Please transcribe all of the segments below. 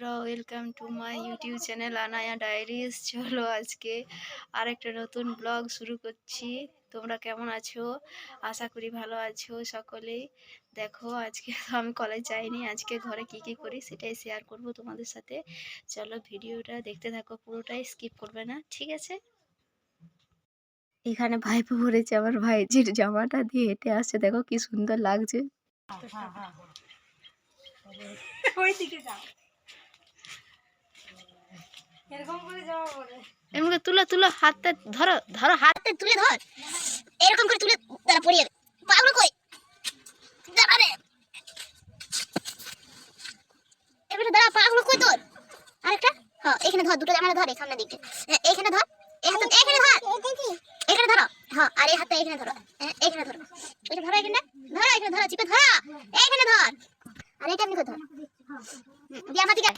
বন্ধুরা, welcome to my YouTube channel Anaya diaries. চলো আজকে আরেকটা নতুন ব্লগ শুরু করছি। তোমরা কেমন আছো? আশা করি ভালো আছো সকলেই। দেখো, আজকে তো আমি কলেজ যাইনি, আজকে ঘরে কি কি করি সেটাই শেয়ার করব তোমাদের সাথে। চলো ভিডিওটা দেখতে থাকো, পুরোটাই স্কিপ করবে না, ঠিক আছে? এখানে ভাইপো পরেছে, আমার ভাইজির জামাটা দিয়ে হেঁটে আসছে, দেখো কি সুন্দর লাগছে। এমনি তুলো তুলো, হাতে ধরো ধরো, হাতে তুলে ধর, এরকম করে তুলে তারা পড়িয়ে পাগল কই দাঁড়া রে, এবারে দাঁড়া, পাগল কই তোর? আরেকটা, হ্যাঁ এখানে ধর, দুটো জামাটা ধর, সামনে দিকে এইখানে ধর, এই হাতে এখানে ধর, এখানে ধরো, হ্যাঁ আর এই হাতটা এখানে ধরো, এখানে ধরো, এটা ধরো, এখানে ধরো, এখানে ধরো, চিপে ধরো, এখানে ধর, আর এটা এমনি করে ধর, দিয়ে আমার দিকে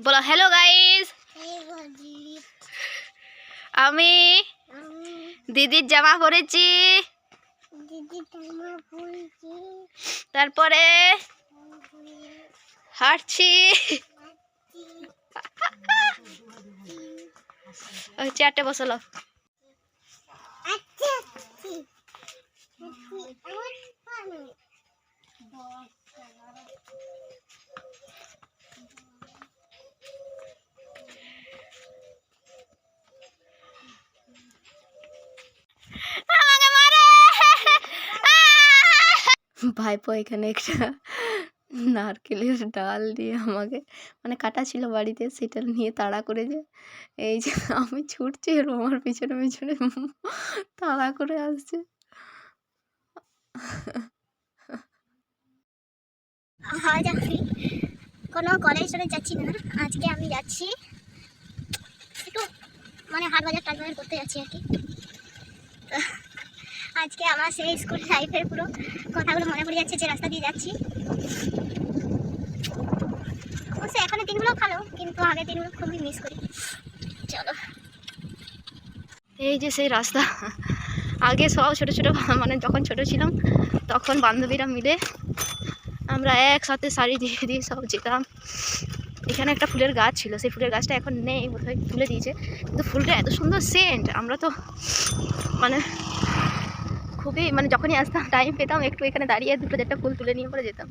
বলো হ্যালো গাইস। আমি দিদির জামা পরেছি, তারপরে হাঁটছি। ওই চেয়ারটা বসলো। ভাইপো এখানে একটা নারকেলের ডাল দিয়ে আমাকে, মানে কাটা ছিল বাড়িতে, সেটা নিয়ে তাড়া করে যে এই যে আমি ছুটছি, আর আমার পিছনে পিছনে তাড়া করে আসছে। কোনো কলেজ টলেজ যাচ্ছি না, আজকে আমি যাচ্ছি একটু মানে হাট বাজার টাট বাজার করতে যাচ্ছি আর কি। আজকে আমার সেই স্কুল লাইফের পুরো কথাগুলো মনে পড়ে যাচ্ছে, যে রাস্তা দিয়ে যাচ্ছি। অবশ্য এখনের দিনগুলো ভালো, কিন্তু আগের দিনগুলো খুবই মিস করি। চলো, এই যে সেই রাস্তা। আগে সব ছোটো ছোটো, মানে যখন ছোটো ছিলাম তখন বান্ধবীরা মিলে আমরা একসাথে শাড়ি দিয়ে দিয়ে সব যেতাম। এখানে একটা ফুলের গাছ ছিল, সেই ফুলের গাছটা এখন নেই, বোধহয় তুলে দিয়েছে, কিন্তু ফুলটা এত সুন্দর সেন্ট, আমরা তো মানে খুবই, মানে যখনই আসতাম টাইম পেতাম একটু এখানে দাঁড়িয়ে দুটো চারটা ফুল তুলে নিয়ে পরে যেতাম।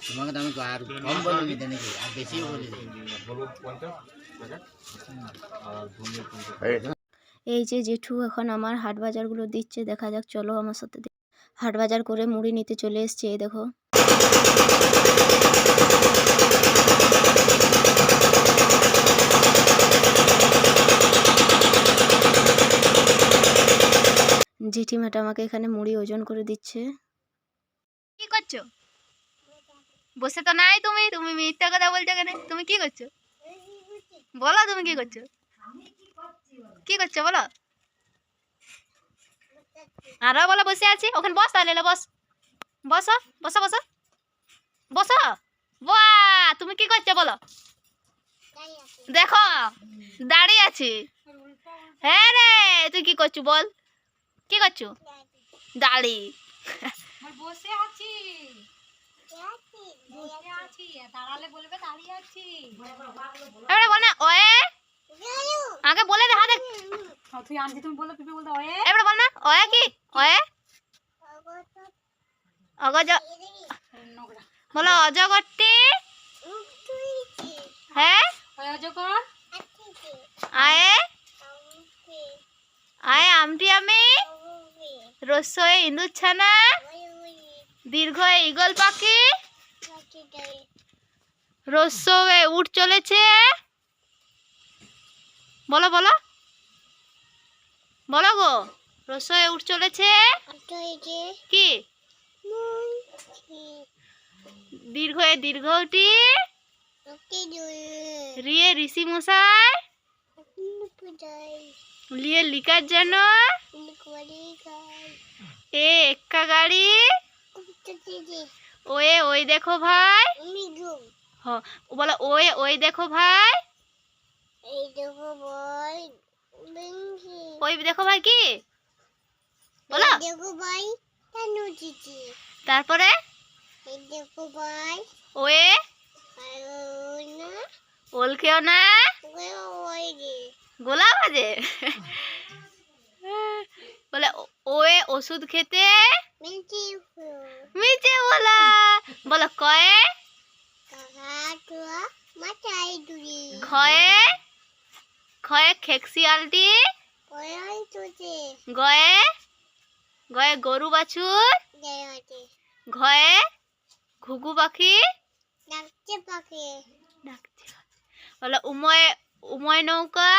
তোমাকে তো আমি আর কম বলিনি নাকি, আর বেশিও বলিনি। এই যে জেঠু এখন আমার হাট বাজারগুলো দিচ্ছে, দেখা যাক, চলো আমার সাথে। হাট বাজার করে মুড়ি নিতে চলে এসছে, এই দেখো। জেঠিমাটা আমাকে এখানে মুড়ি ওজন করে দিচ্ছে। কি করছো? বসে তো নাই, তুমি তুমি মিথ্যা কথা বলছো কেন? তুমি কি করছো বলো, তুমি কি করছো? কি করছো বলো? আরো বলো, বসে আছি। ওখানে বস, তাহলে বস, বসো বসো বসো বসো। বাহ, তুমি কি করছো বলো? দেখো দাঁড়িয়ে আছি। হ্যাঁ রে, তুই কি করছো বল? কি করছো? দাঁড়ি বসে আছি, বসে আছি, দাঁড়ালে বলবে দাঁড়িয়ে আছি। এবারে বল না ওয়ে, আগে বলে দে, হাতে তুই আনছি, তুমি বলো, পিপি বলতে ওয়ে। এবারে বল না ওয়ে, কি ওয়ে? অগজ বলো, অজগরটি। হ্যাঁ, অজগর আয়ে আয়ে আমটি আমি, রস্যই ইন্দুর ছানা, দীর্ঘ ঈগল পাখি, রস্য উঠ চলেছে। বলো বলো, বলো গো, রসয়ে উঠ চলেছে কি? দীর্ঘয়ে দীর্ঘটি, রিয়ে ঋষি মশাই, লিয়ে লিকার যেন, এ এক্কা গাড়ি, ওয়ে ওই দেখো ভাই, বলো ওয়ে ওই দেখো ভাই, ওই দেখো ভাই কি বলো? তারপরে ওয়ে ওল খেও না, গোলা বাজে। বলে ওয়ে ওষুধ খেতে মিছে বলা। বলো কয়ে খয়ে খয়ে খেকসিয়ালটি, গয়ে গয়ে গরু বাছুর, ঘয়ে ঘুঘু পাখি, বলো উময় উময় নৌকা,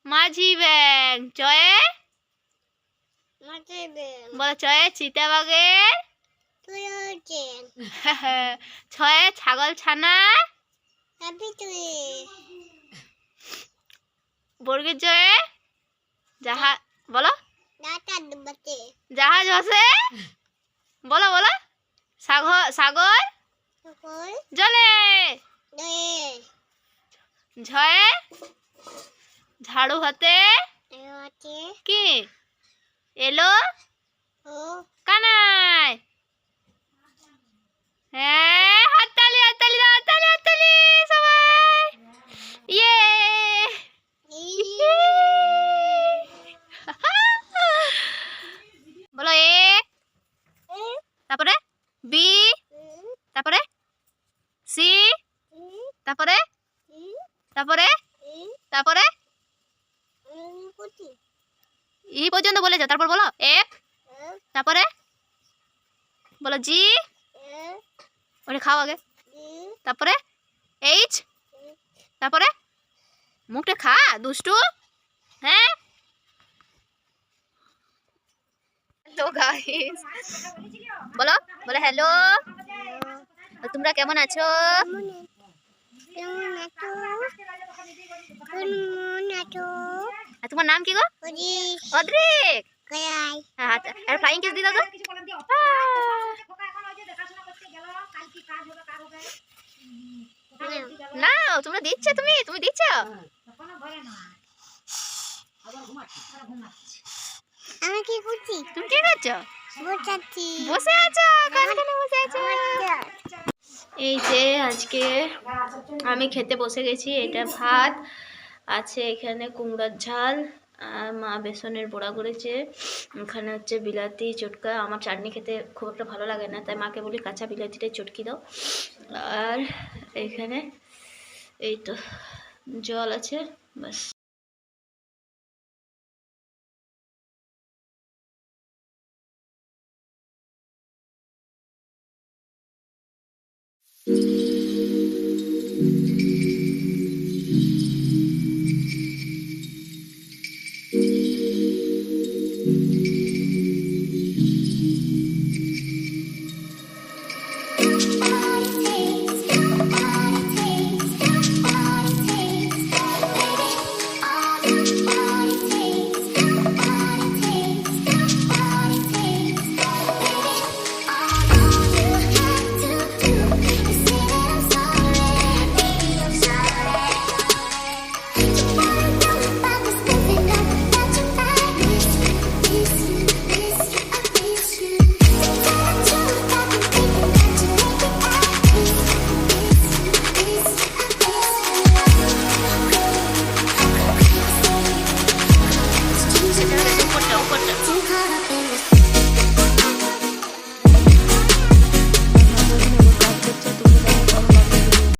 মাঝি ব্যাং, চয়ে বলো চয়ে চিতাবাগের, ছয়ে ছাগল ছানা, বর্গের জয়ে জাহাজ, বলো জাহাজ ভাসে, বলো বলো সাগর সাগর জলে, ঝয়ে ঝাড়ু হাতে কি এলো কানাই। হ্যাঁ, হাততালি হাততালি দাও, হাততালি হাততালি সবাই, ইয়ে। বলো এ, তারপরে বি, তারপরে সি, তারপরে তারপরে তারপরে ই পর্যন্ত বলে যাও, তারপর বলো এফ, তারপরে বলো জি, ওটা খাও আগে, তারপরে এইচ, তারপরে মুখটা খা দুষ্টু। হ্যাঁ, হ্যালো গাইস, বলো বলো হ্যালো, তোমরা কেমন আছো? আর তোমার নাম কি গো? অদ্রিক। হ্যাঁ, আর ফ্লাইং কিস দিও তো। না, তোমরা দিচ্ছ, তুমি তুমি দিচ্ছ। আমি কি করছি? তুমি কি করছো? বসে আছো, কানে বসে আছো। এই যে আজকে আমি খেতে বসে গেছি। এটা ভাত আছে, এখানে কুমড়ার ঝাল, আর মা বেসনের বড়া করেছে, এখানে হচ্ছে বিলাতি চটকা। আমার চাটনি খেতে খুব একটা ভালো লাগে না, তাই মাকে বলি কাঁচা বিলাতিটাই চটকি দাও। আর এখানে এই তো জল আছে, বাস।